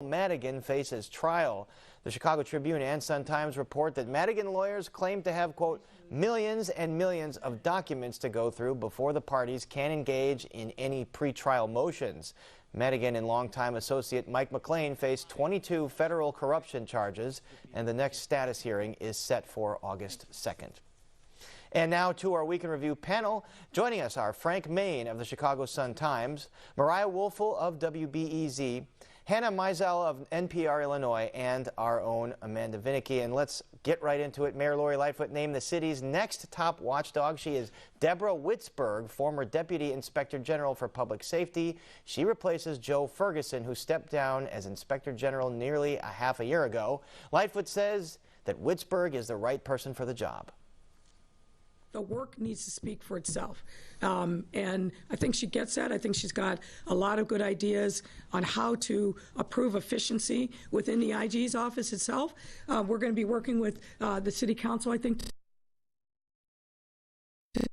Madigan faces trial. The Chicago Tribune and Sun-Times report that Madigan lawyers claim to have, quote, millions and millions of documents to go through before the parties can engage in any pretrial motions. Madigan and longtime associate Mike McLean face 22 federal corruption charges, and the next status hearing is set for August 2nd. And now to our Week in Review panel. Joining us are Frank Main of the Chicago Sun-Times, Mariah Woelfel of WBEZ, Hannah Meisel of NPR Illinois, and our own Amanda Vinicky. And let's get right into it. Mayor Lori Lightfoot named the city's next top watchdog. She is Deborah Witzberg, former Deputy Inspector General for Public Safety. She replaces Joe Ferguson, who stepped down as Inspector General nearly a half a year ago. Lightfoot says that Witzberg is the right person for the job. The work needs to speak for itself. And I think she gets that. I think she's got a lot of good ideas on how to improve efficiency within the IG's office itself. We're going to be working with the City Council, I think, to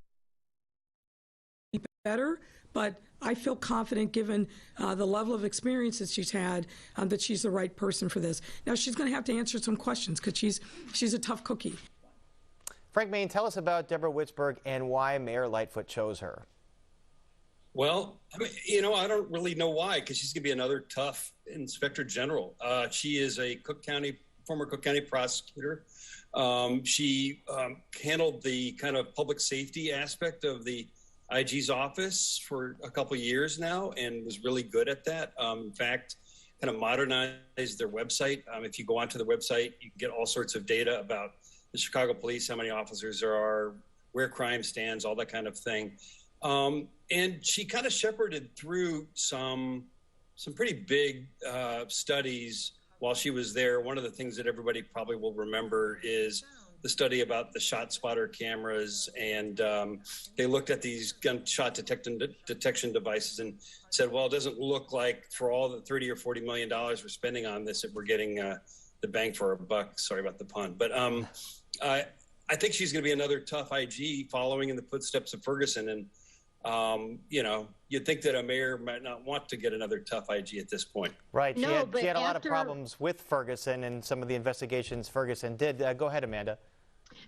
be better. But I feel confident, given the level of experience that she's had, that she's the right person for this. Now, she's going to have to answer some questions because she's a tough cookie. Frank Main, tell us about Deborah Witzberg and why Mayor Lightfoot chose her. Well, I mean, I don't really know why, because she's going to be another tough Inspector General. She is a former Cook County prosecutor. She handled the kind of public safety aspect of the IG's office for a couple of years now and was really good at that. In fact, kind of modernized their website. If you go onto the website, you can get all sorts of data about the Chicago police, how many officers there are, where crime stands, all that kind of thing. And she kind of shepherded through some pretty big studies while she was there. One of the things that everybody probably will remember is the study about the shot spotter cameras, and they looked at these gunshot detection devices and said, well, it doesn't look like for all the $30 or $40 million we're spending on this that we're getting the bang for our buck. Sorry about the pun. But I think she's going to be another tough IG following in the footsteps of Ferguson. And, you'd think that a mayor might not want to get another tough IG at this point. Right. She had a lot of problems with Ferguson and some of the investigations Ferguson did. Go ahead, Amanda.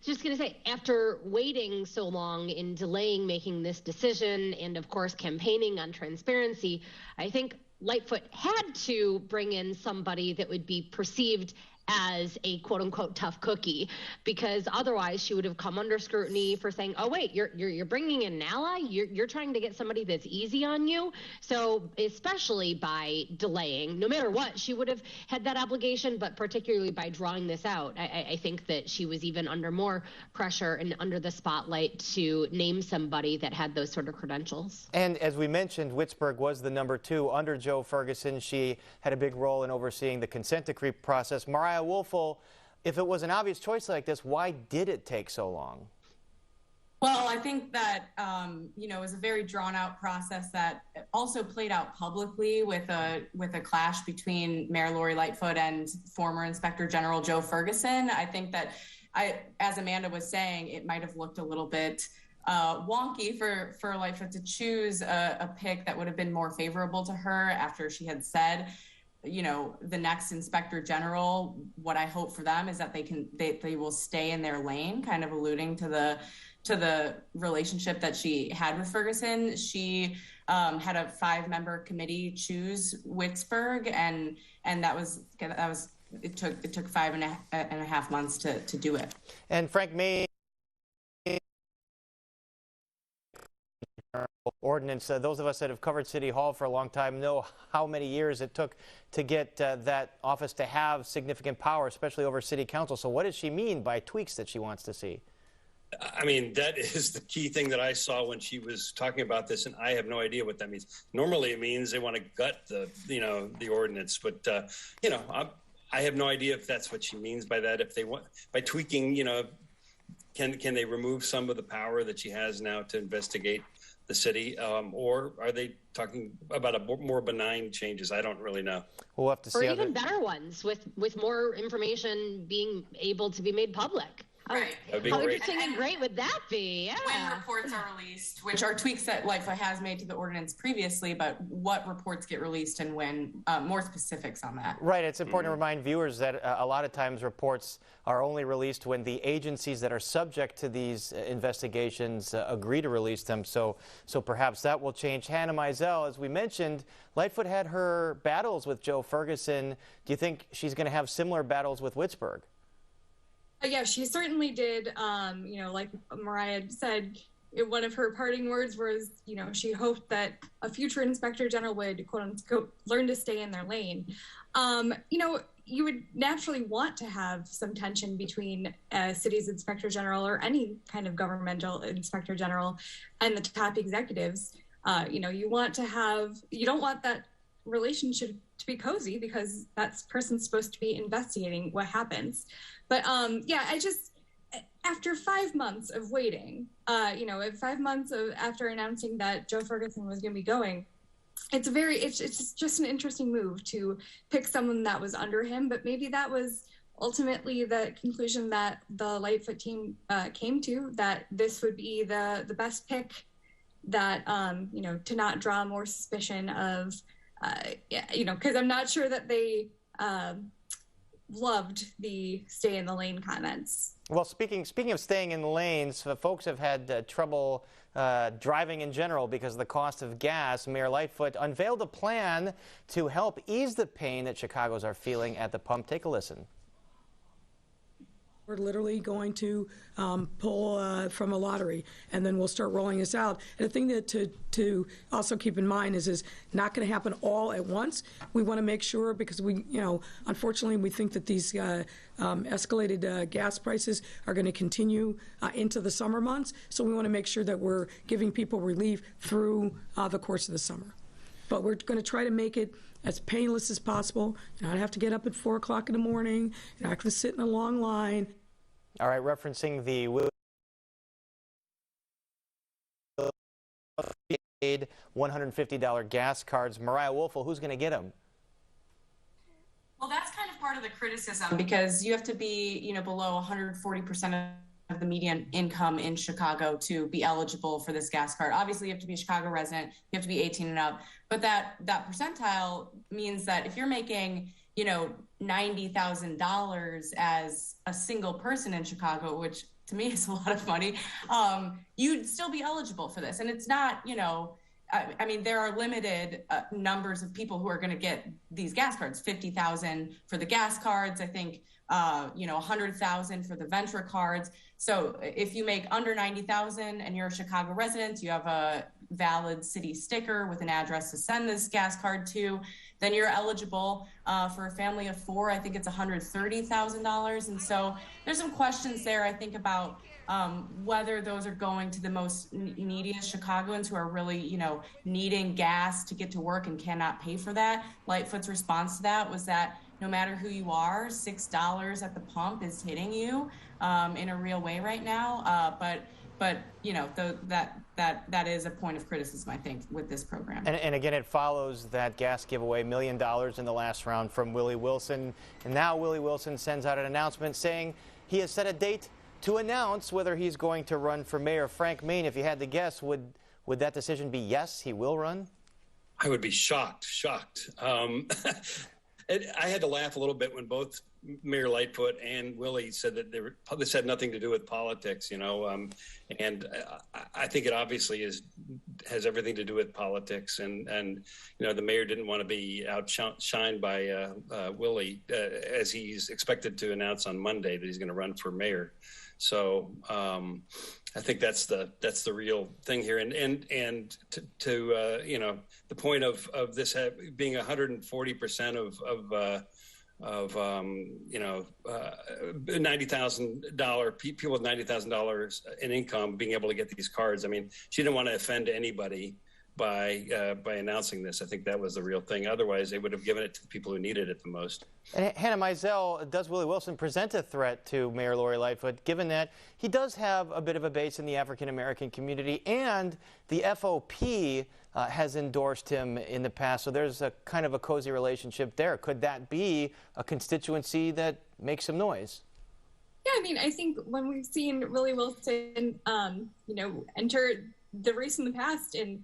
Just going to say, after waiting so long in delaying making this decision and, of course, campaigning on transparency, I think Lightfoot had to bring in somebody that would be perceived as a quote-unquote tough cookie, because otherwise she would have come under scrutiny for saying, oh wait, you're bringing in an ally, you're trying to get somebody that's easy on you. So especially by delaying, no matter what, she would have had that obligation, but particularly by drawing this out, I think that she was even under more pressure and under the spotlight to name somebody that had those sort of credentials. And as we mentioned, Witzberg was the number 2 under Joe Ferguson. She had a big role in overseeing the consent decree process. Mariah Woelfel, if it was an obvious choice like this, why did it take so long? Well, I think that, it was a very drawn-out process that also played out publicly with a clash between Mayor Lori Lightfoot and former Inspector General Joe Ferguson. I think that, as Amanda was saying, it might have looked a little bit wonky for Lightfoot to choose a pick that would have been more favorable to her after she had said, the next Inspector General, what I hope for them is that they will stay in their lane, kind of alluding to the relationship that she had with Ferguson. She had a 5-member committee choose Witzberg, and it took 5.5 months to do it. And Frank May ordinance, those of us that have covered City Hall for a long time know how many years it took to get that office to have significant power, especially over City Council. So what does she mean by tweaks that she wants to see? I mean, that is the key thing that I saw when she was talking about this, and I have no idea what that means. Normally it means they want to gut the ordinance, but I have no idea if that's what she means by that. If they want, by tweaking, can they remove some of the power that she has now to investigate the city, or are they talking about more benign changes? I don't really know. We'll have to see. Or even better ones with more information being able to be made public. Right. That'd be How great. interesting and great would that be? Yeah. When reports are released, which are tweaks that Lightfoot has made to the ordinance previously, but what reports get released and when, more specifics on that. Right, it's important to remind viewers that a lot of times reports are only released when the agencies that are subject to these investigations agree to release them, so perhaps that will change. Hannah Mizell, as we mentioned, Lightfoot had her battles with Joe Ferguson. Do you think she's going to have similar battles with Witzberg? Yeah, she certainly did. You know, like Mariah said, one of her parting words was, you know, she hoped that a future inspector general would, quote unquote, learn to stay in their lane. You know, you would naturally want to have some tension between a city's inspector general or any kind of governmental inspector general and the top executives. You know, you don't want that relationship to be cozy because that person's supposed to be investigating what happens. But yeah, after 5 months of waiting, you know, 5 months after announcing that Joe Ferguson was going to be going, it's just an interesting move to pick someone that was under him. But maybe that was ultimately the conclusion that the Lightfoot team came to, that this would be the best pick, that, you know, to not draw more suspicion of, you know, because I'm not sure that they loved the stay in the lane comments. Well, speaking of staying in the lanes, folks have had trouble driving in general because of the cost of gas. Mayor Lightfoot unveiled a plan to help ease the pain that Chicagoans are feeling at the pump. Take a listen. We're literally going to pull from a lottery, and then we'll start rolling this out. And the thing that to also keep in mind is not going to happen all at once. We want to make sure, because we, you know, unfortunately, we think that these escalated gas prices are going to continue into the summer months. So we want to make sure that we're giving people relief through the course of the summer. But we're going to try to make it as painless as possible. You not have to get up at 4 o'clock in the morning. You're not going to sit in a long line. All right, referencing the $150 gas cards, Mariah Woelfel, who's going to get them? Well, that's kind of part of the criticism, because you have to be, you know, below 140% of the median income in Chicago to be eligible for this gas card. Obviously, you have to be a Chicago resident, you have to be 18 and up, but that percentile means that if you're making, you know, $90,000 as a single person in Chicago, which to me is a lot of money, you'd still be eligible for this. And it's not, you know, I mean, there are limited numbers of people who are going to get these gas cards, 50,000 for the gas cards, I think, you know, 100,000 for the Ventra cards. So if you make under 90,000 and you're a Chicago resident, you have a valid city sticker with an address to send this gas card to, then you're eligible for a family of 4. I think it's $130,000. And so there's some questions there, I think, about whether those are going to the most neediest Chicagoans who are really, you know, needing gas to get to work and cannot pay for that. Lightfoot's response to that was that no matter who you are, $6 at the pump is hitting you in a real way right now. But you know, that is a point of criticism, I think, with this program. And again, it follows that gas giveaway, $1 million in the last round from Willie Wilson. And now Willie Wilson sends out an announcement saying he has set a date to announce whether he's going to run for mayor. Frank Main, if you had to guess, would that decision be yes, he will run? I would be shocked. I had to laugh a little bit when both Mayor Lightfoot and Willie said that this had nothing to do with politics, you know, and I think it obviously has everything to do with politics, and you know, the mayor didn't want to be outshined by Willie, as he's expected to announce on Monday that he's going to run for mayor. So I think that's the real thing here, and to you know, the point of this being 140% of you know, $90,000 people with $90,000 in income being able to get these cards. I mean, she didn't want to offend anybody by announcing this. I think that was the real thing. Otherwise, they would have given it to the people who needed it the most. And Hannah Mizell, does Willie Wilson present a threat to Mayor Lori Lightfoot, given that he does have a bit of a base in the African-American community, and the FOP has endorsed him in the past, so there's a kind of a cozy relationship there. Could that be a constituency that makes some noise? Yeah, I mean, I think when we've seen Willie Wilson, enter the race in the past, and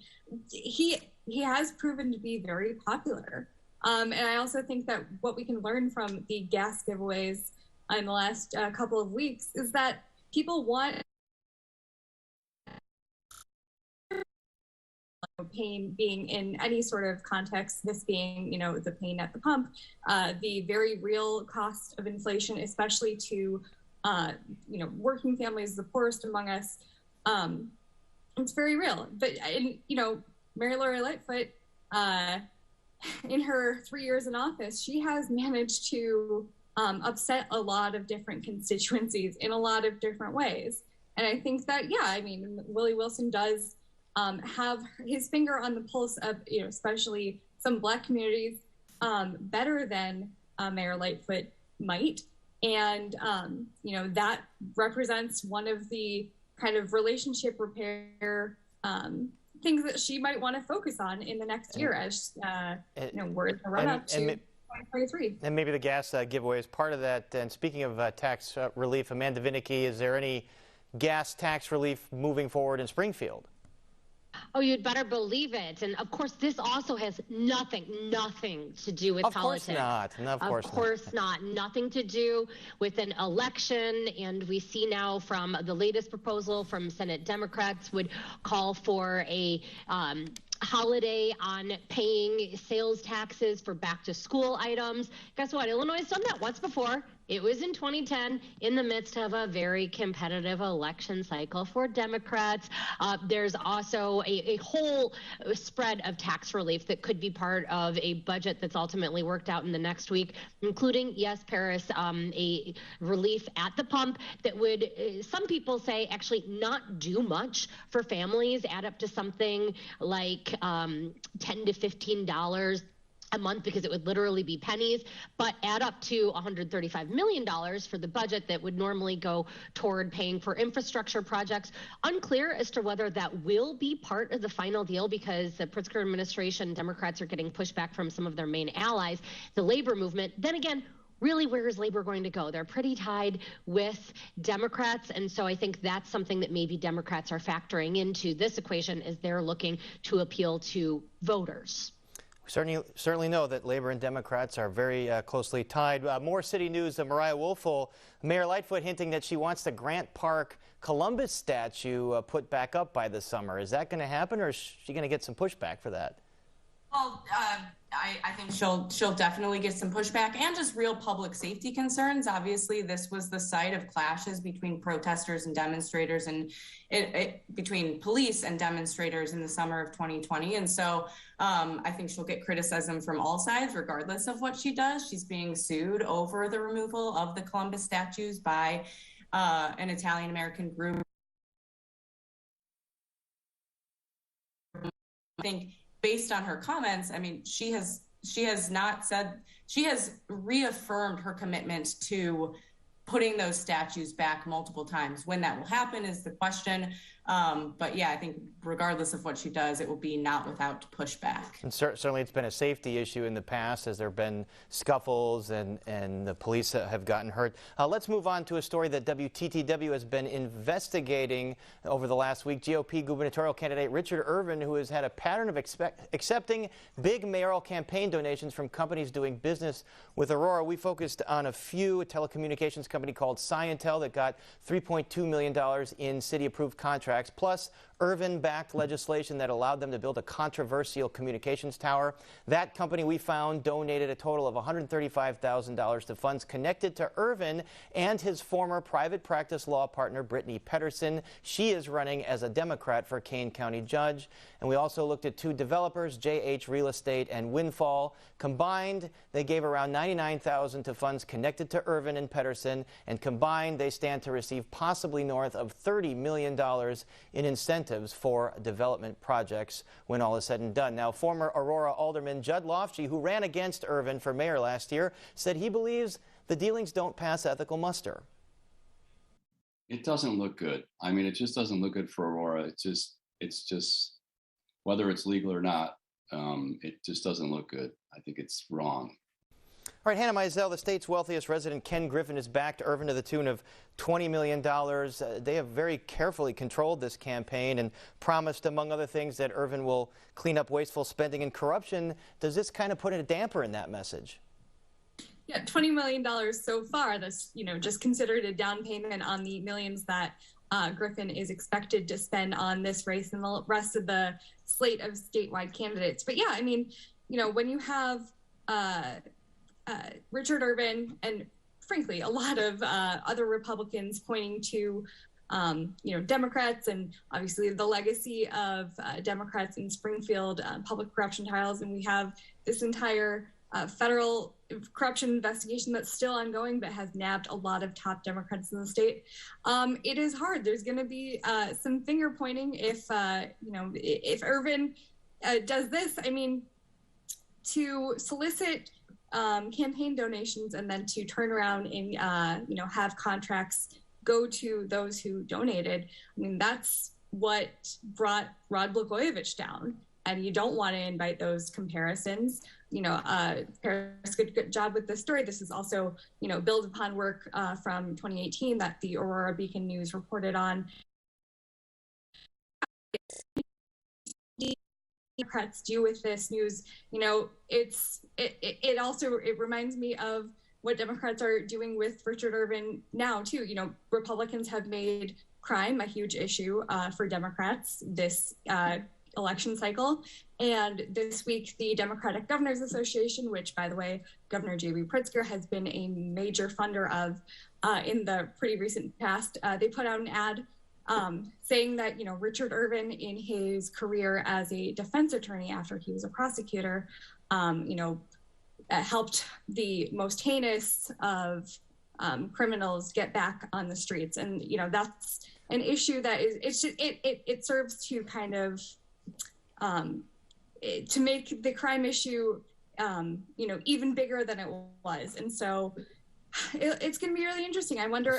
he has proven to be very popular. And I also think that what we can learn from the gas giveaways in the last couple of weeks is that people want pain being in any sort of context, this being, the pain at the pump, the very real cost of inflation, especially to, working families, the poorest among us. It's very real. But, Mary Lori Lightfoot, in her 3 years in office, she has managed to upset a lot of different constituencies in a lot of different ways. And I think that, Willie Wilson does have his finger on the pulse of, especially some Black communities better than Mayor Lightfoot might. And, that represents one of the kind of relationship repair things that she might want to focus on in the next year as, we're in the run up to 2023. And maybe the gas giveaway is part of that. And speaking of tax relief, Amanda Vinicky, is there any gas tax relief moving forward in Springfield? Oh, you'd better believe it. And of course, this also has nothing to do with politics. Of course not. Nothing to do with an election. And we see now from the latest proposal from Senate Democrats would call for a holiday on paying sales taxes for back to school items. Guess what? Illinois has done that once before. It was in 2010 in the midst of a very competitive election cycle for Democrats. There's also a whole spread of tax relief that could be part of a budget that's ultimately worked out in the next week, including, yes, Paris, a relief at the pump that would, some people say, actually not do much for families, add up to something like $10 to $15 a month, because it would literally be pennies, but add up to $135 million for the budget that would normally go toward paying for infrastructure projects. Unclear as to whether that will be part of the final deal, because the Pritzker administration, Democrats are getting pushback from some of their main allies, the labor movement. Then again, really, where is labor going to go? They're pretty tied with Democrats, and so I think that's something that maybe Democrats are factoring into this equation as they're looking to appeal to voters. We certainly know that Labor and Democrats are very closely tied. More city news. Mariah Woelfel, Mayor Lightfoot hinting that she wants the Grant Park Columbus statue put back up by the summer. Is that going to happen, or is she going to get some pushback for that? Well, I think she'll definitely get some pushback and just real public safety concerns. Obviously, this was the site of clashes between protesters and demonstrators, and between police and demonstrators in the summer of 2020. And so I think she'll get criticism from all sides, regardless of what she does. She's being sued over the removal of the Columbus statues by an Italian-American group. I think, based on her comments, I mean, she has reaffirmed her commitment to putting those statues back multiple times. When that will happen is the question. But yeah, I think regardless of what she does, it will be not without pushback. And certainly it's been a safety issue in the past as there have been scuffles and the police have gotten hurt. Let's move on to a story that WTTW has been investigating over the last week. GOP gubernatorial candidate Richard Irvin, who has had a pattern of accepting big mayoral campaign donations from companies doing business with Aurora. We focused on a few, a telecommunications company called Scientel that got $3.2 million in city-approved contracts, plus Irvin-backed legislation that allowed them to build a controversial communications tower. That company, we found, donated a total of $135,000 to funds connected to Irvin and his former private practice law partner, Brittany Pedersen. She is running as a Democrat for Kane County judge. And we also looked at two developers, JH Real Estate and Windfall. Combined, they gave around $99,000 to funds connected to Irvin and Pedersen, and combined, they stand to receive possibly north of $30 million in incentives for development projects when all is said and done. Now, former Aurora Alderman Judd Lofsche, who ran against Irvin for mayor last year, said he believes the dealings don't pass ethical muster. It doesn't look good. I mean, it just doesn't look good for Aurora. It's just whether it's legal or not, it just doesn't look good. I think it's wrong. All right, Hannah Mizell, the state's wealthiest resident, Ken Griffin, has backed Irvin to the tune of $20 million. They have very carefully controlled this campaign and promised, among other things, that Irvin will clean up wasteful spending and corruption. Does this kind of put a damper in that message? Yeah, $20 million so far. That's, just considered a down payment on the millions that Griffin is expected to spend on this race and the rest of the slate of statewide candidates. But yeah, I mean, when you have Richard Irvin and frankly a lot of other Republicans pointing to Democrats and obviously the legacy of Democrats in Springfield public corruption trials, and we have this entire federal corruption investigation that's still ongoing but has nabbed a lot of top Democrats in the state. It is hard. There's going to be some finger pointing if Irvin does this. I mean, to solicit campaign donations and then to turn around and have contracts go to those who donated. I mean, that's what brought Rod Blagojevich down, and you don't want to invite those comparisons. Paris did a good job with this story. This is also built upon work from 2018 that the Aurora Beacon News reported on. Democrats do with this news, it also reminds me of what Democrats are doing with Richard Irvin now too. Republicans have made crime a huge issue for Democrats this election cycle, and this week the Democratic Governors Association, which by the way Governor J.B. Pritzker has been a major funder of in the pretty recent past, they put out an ad saying that, Richard Irvin in his career as a defense attorney after he was a prosecutor, helped the most heinous of criminals get back on the streets. And, that's an issue that it serves to kind of to make the crime issue, even bigger than it was. And so it's going to be really interesting. I wonder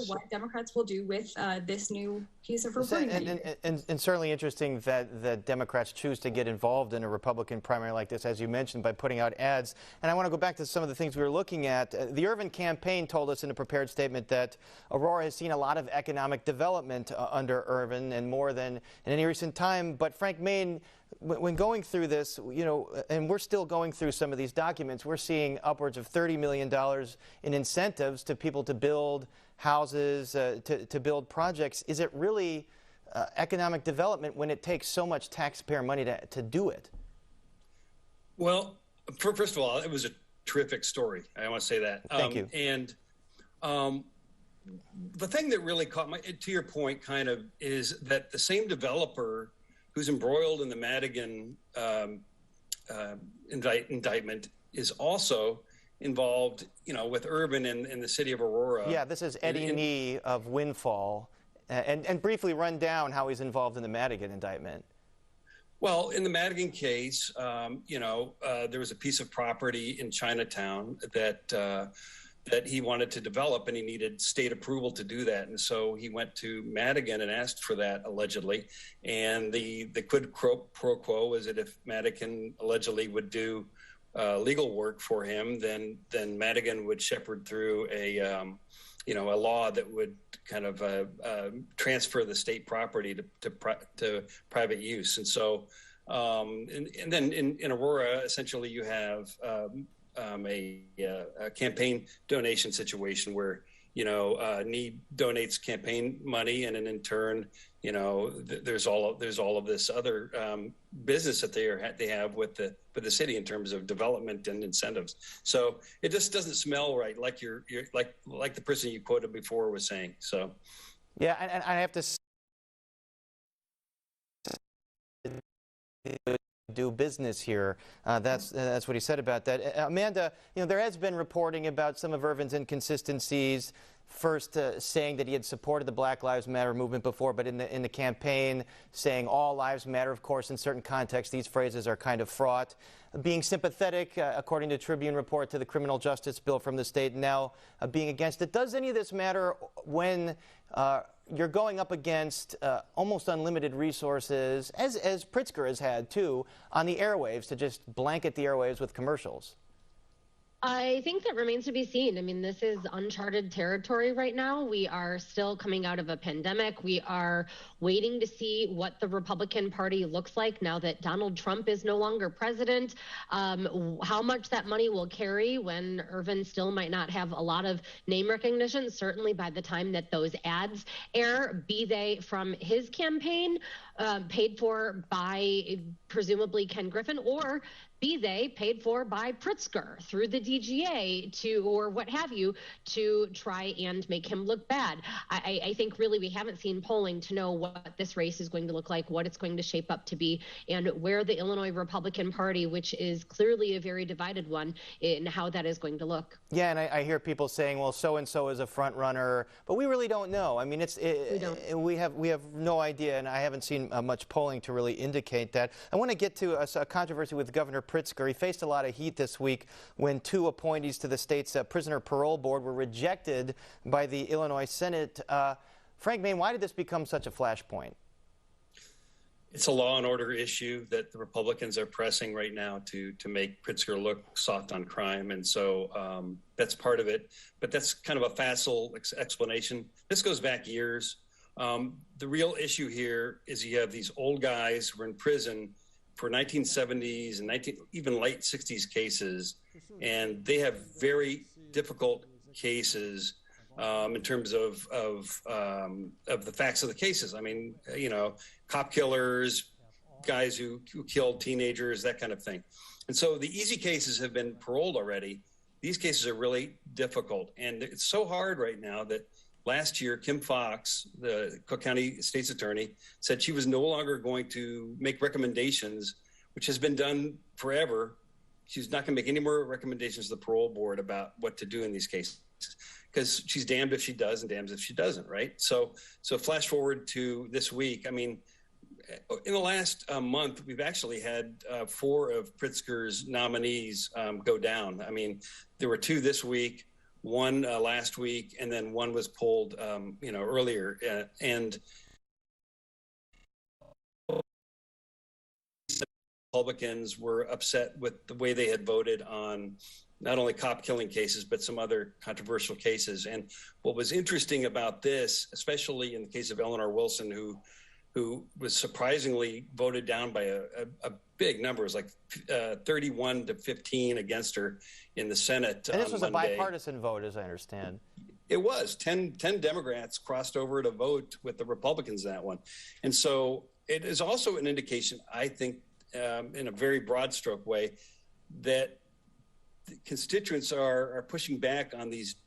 what Democrats will do with this new piece of reporting. And certainly interesting that Democrats choose to get involved in a Republican primary like this, as you mentioned, by putting out ads. And I want to go back to some of the things we were looking at. The Irvin campaign told us in a prepared statement that Aurora has seen a lot of economic development under Irvin, and more than in any recent time. But Frank Main, when going through this, and we're still going through some of these documents, we're seeing upwards of $30 million in incentives to people to build houses, to build projects. Is it really economic development when it takes so much taxpayer money to do it? Well, first of all, it was a terrific story. I want to say that. Thank you. And the thing that really caught to your point, kind of, is that the same developer who's embroiled in the Madigan indictment is also involved, with Irvin in the city of Aurora. Yeah, this is Eddie Nee of Windfall. And briefly run down how he's involved in the Madigan indictment. Well, in the Madigan case, there was a piece of property in Chinatown that he wanted to develop, and he needed state approval to do that. And so he went to Madigan and asked for that, allegedly. And the quid pro quo was that if Madigan allegedly would do legal work for him, then Madigan would shepherd through a law that would kind of transfer the state property to private use. And so, and then in Aurora, essentially you have a campaign donation situation where Need donates campaign money, and then in turn, there's all of this other business that they have with the city in terms of development and incentives. So it just doesn't smell right, like you're like the person you quoted before was saying. So yeah, and I have to do business here. That's what he said about that. Amanda, there has been reporting about some of Irvin's inconsistencies. First, saying that he had supported the Black Lives Matter movement before, but in the campaign, saying all lives matter. Of course, in certain contexts, these phrases are kind of fraught. Being sympathetic, according to Tribune report, to the criminal justice bill from the state, now being against it. Does any of this matter when you're going up against almost unlimited resources, as Pritzker has had too, on the airwaves, to just blanket the airwaves with commercials? I think that remains to be seen. I mean, this is uncharted territory right now. We are still coming out of a pandemic. We are waiting to see what the Republican Party looks like now that Donald Trump is no longer president, how much that money will carry when Irvin still might not have a lot of name recognition, certainly by the time that those ads air, be they from his campaign, paid for by presumably Ken Griffin, or be they paid for by Pritzker through the DGA or what have you, to try and make him look bad. I think really we haven't seen polling to know what this race is going to look like, what it's going to shape up to be, and where the Illinois Republican Party, which is clearly a very divided one, in how that is going to look. Yeah, and I hear people saying, well, so-and-so is a front runner, but we really don't know. I mean, we have no idea, and I haven't seen much polling to really indicate that. I want to get to a controversy with Governor Pritzker. He faced a lot of heat this week when 2 appointees to the state's prisoner parole board were rejected by the Illinois Senate. Frank Main, why did this become such a flashpoint? It's a law and order issue that the Republicans are pressing right now to make Pritzker look soft on crime. And so that's part of it. But that's kind of a facile explanation. This goes back years. The real issue here is you have these old guys who were in prison for 1970s and even late 60s cases, and they have very difficult cases in terms of the facts of the cases. I mean, you know, cop killers, guys who killed teenagers, that kind of thing. And so the easy cases have been paroled already. These cases are really difficult, and it's so hard right now that last year, Kim Fox, the Cook County State's Attorney, said she was no longer going to make recommendations, which has been done forever. She's not going to make any more recommendations to the parole board about what to do in these cases, because she's damned if she does and damned if she doesn't, right? So flash forward to this week. I mean, in the last month, we've actually had 4 of Pritzker's nominees go down. I mean, there were 2 this week, 1 last week, and then 1 was pulled, earlier. And Republicans were upset with the way they had voted on not only cop killing cases, but some other controversial cases. And what was interesting about this, especially in the case of Eleanor Wilson, who was surprisingly voted down by a big number, it was like 31 to 15 against her in the Senate. And this was Monday. A bipartisan vote, as I understand. It was 10 Democrats crossed over to vote with the Republicans in that one. And so it is also an indication, I think, in a very broad stroke way, that the constituents are pushing back on these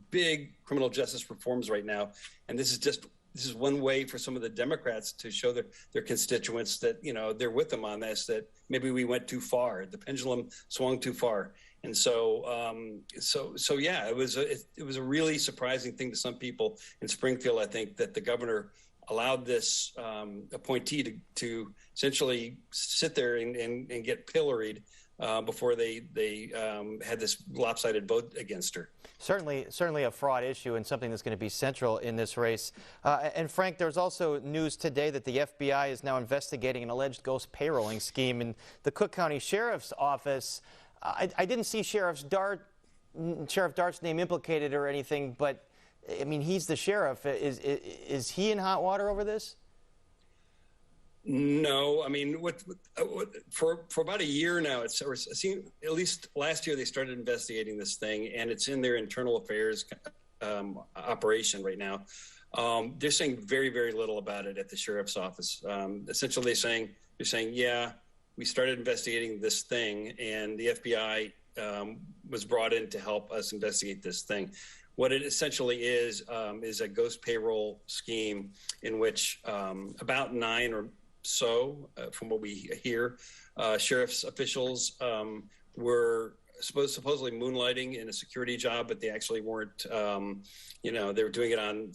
big criminal justice reforms right now. And this is one way for some of the Democrats to show their constituents that, you know, they're with them on this, that maybe we went too far. The pendulum swung too far. And so yeah, it was a really surprising thing to some people in Springfield, I think, that the governor allowed this appointee to essentially sit there and get pilloried before they had this lopsided vote against her. Certainly a fraud issue, and something that's going to be central in this race. And Frank, there's also news today that the FBI is now investigating an alleged ghost payrolling scheme in the Cook County Sheriff's Office. I didn't see Sheriff Dart's name implicated or anything, but I mean, he's the sheriff. Is he in hot water over this? No, I mean, for about a year now, it seems, at least last year they started investigating this thing, and it's in their internal affairs operation right now. They're saying very, very little about it at the sheriff's office. Essentially, they're saying, yeah, we started investigating this thing, and the FBI was brought in to help us investigate this thing. What it essentially is a ghost payroll scheme in which about 9 or so, from what we hear, sheriff's officials were supposedly moonlighting in a security job, but they actually weren't. They were doing it on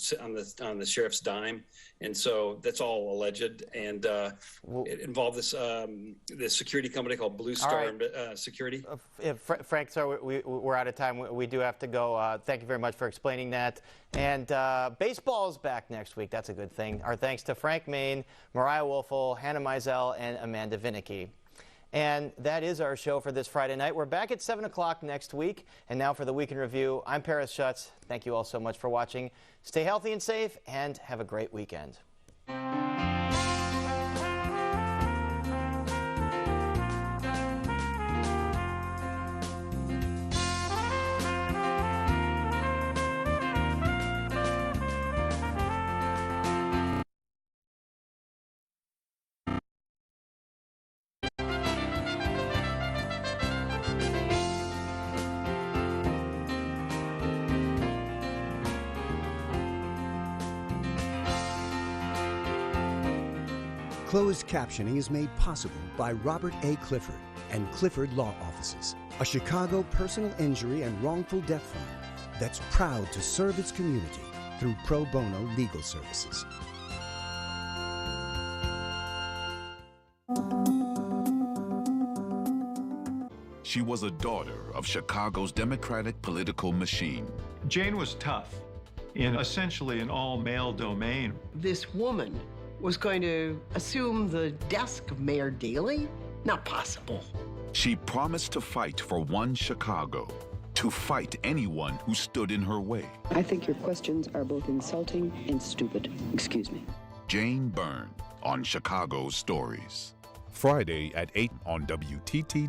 the sheriff's dime, and so that's all alleged. And it involved this security company called Blue Star Security. Frank, sorry, we're out of time. We do have to go. Thank you very much for explaining that. And baseball is back next week. That's a good thing. Our thanks to Frank Main, Mariah Woelfel, Hannah Mizell, and Amanda Vinicky. And that is our show for this Friday night. We're back at 7 o'clock next week. And now for the Week in Review, I'm Paris Schutz. Thank you all so much for watching. Stay healthy and safe, and have a great weekend. Closed captioning is made possible by Robert A. Clifford and Clifford Law Offices, a Chicago personal injury and wrongful death firm that's proud to serve its community through pro bono legal services. She was a daughter of Chicago's Democratic political machine. Jane was tough in essentially an all-male domain. This woman was going to assume the desk of Mayor Daley? Not possible. She promised to fight for one Chicago, to fight anyone who stood in her way. I think your questions are both insulting and stupid. Excuse me. Jane Byrne on Chicago Stories. Friday at 8 on WTTW.